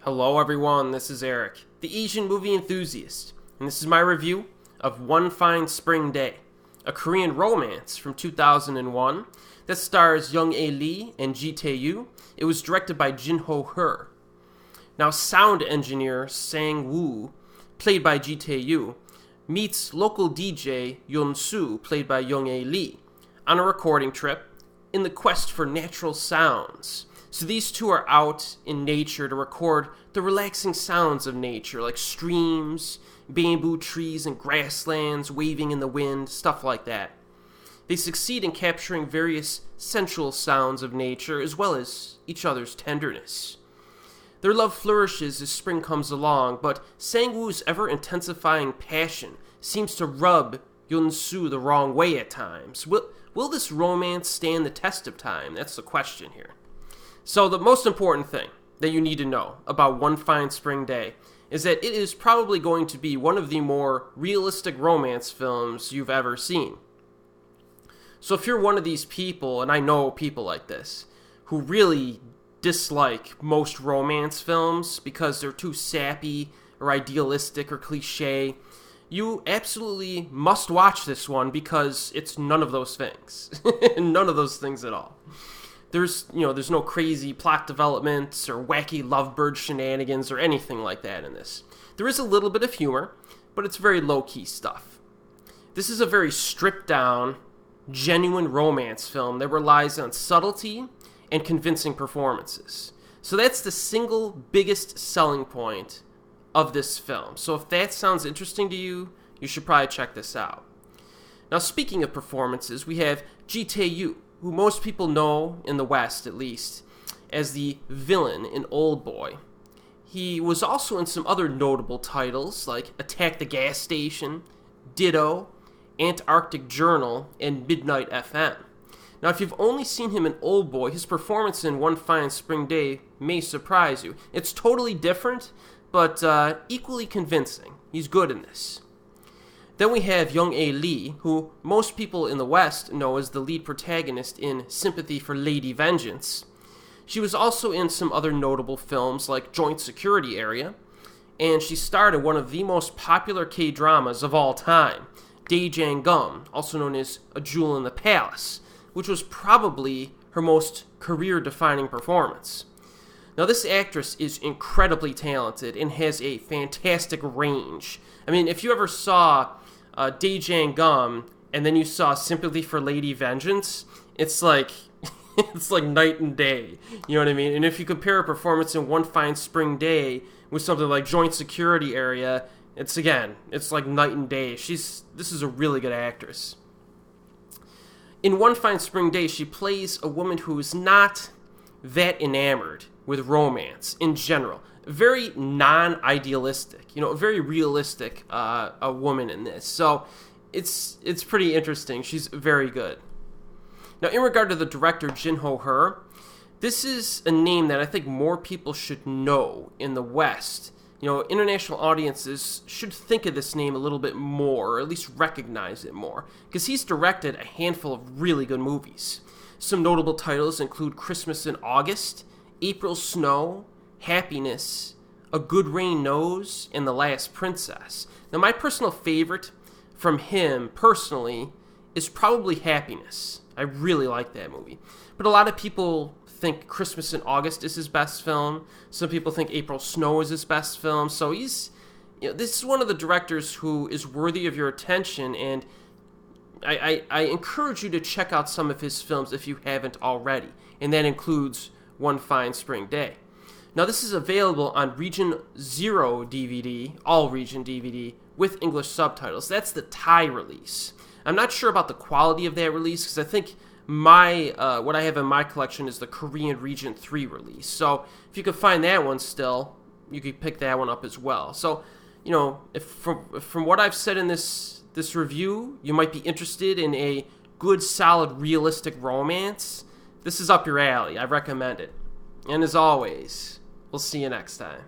Hello everyone, this is Erik, the Asian movie enthusiast, and this is my review of One Fine Spring Day, a Korean romance from 2001 that stars Young-ae Lee and Ji-tae Yu. It was directed by Jin-ho Hur. Now, sound engineer Sang-woo, played by Ji-tae Yu, meets local DJ Eun Soo, played by Young-ae Lee, on a recording trip in the quest for natural sounds. So these two are out in nature to record the relaxing sounds of nature, like streams, bamboo trees, and grasslands waving in the wind, stuff like that. They succeed in capturing various sensual sounds of nature, as well as each other's tenderness. Their love flourishes as spring comes along, but Sang-woo's ever-intensifying passion seems to rub Eun Soo the wrong way at times. Will this romance stand the test of time? That's the question here. So the most important thing that you need to know about One Fine Spring Day is that it is probably going to be one of the more realistic romance films you've ever seen. So if you're one of these people, and I know people like this, who really dislike most romance films because they're too sappy or idealistic or cliche, you absolutely must watch this one because it's none of those things. None of those things at all. There's no crazy plot developments or wacky lovebird shenanigans or anything like that in this. There is a little bit of humor, but it's very low-key stuff. This is a very stripped-down, genuine romance film that relies on subtlety and convincing performances. So that's the single biggest selling point of this film. So if that sounds interesting to you, you should probably check this out. Now, speaking of performances, we have Ji-tae Yu, who most people know, in the West at least, as the villain in Old Boy. He was also in some other notable titles like Attack the Gas Station, Ditto, Antarctic Journal, and Midnight FM. Now, if you've only seen him in Old Boy, his performance in One Fine Spring Day may surprise you. It's totally different, but equally convincing. He's good in this. Then we have Young-ae Lee, who most people in the West know as the lead protagonist in Sympathy for Lady Vengeance. She was also in some other notable films like Joint Security Area, and she starred in one of the most popular K-dramas of all time, Daejang-gum, also known as A Jewel in the Palace, which was probably her most career-defining performance. Now, this actress is incredibly talented and has a fantastic range. I mean, if you ever saw Daejang-gum and then you saw Sympathy for Lady Vengeance, it's like it's like night and day. You know what I mean? And if you compare her performance in One Fine Spring Day with something like Joint Security Area, it's like night and day. This is a really good actress. In One Fine Spring Day, she plays a woman who is not that enamored with romance in general. Very non-idealistic, a very realistic a woman in this. So it's pretty interesting. She's very good. Now, in regard to the director, Jin-ho Hur, this is a name that I think more people should know in the West. International audiences should think of this name a little bit more, or at least recognize it more, because he's directed a handful of really good movies. Some notable titles include Christmas in August, April Snow, Happiness, A Good Rain Knows, and The Last Princess. Now, my personal favorite from him, personally, is probably Happiness. I really like that movie. But a lot of people think Christmas in August is his best film. Some people think April Snow is his best film. So this is one of the directors who is worthy of your attention, and I encourage you to check out some of his films if you haven't already, and that includes One Fine Spring Day. Now, this is available on Region 0 DVD, all region DVD, with English subtitles. That's the Thai release. I'm not sure about the quality of that release, because I think what I have in my collection is the Korean Region 3 release. So if you could find that one still, you could pick that one up as well. So, if from what I've said in this review, you might be interested in a good, solid, realistic romance, this is up your alley. I recommend it. And as always, we'll see you next time.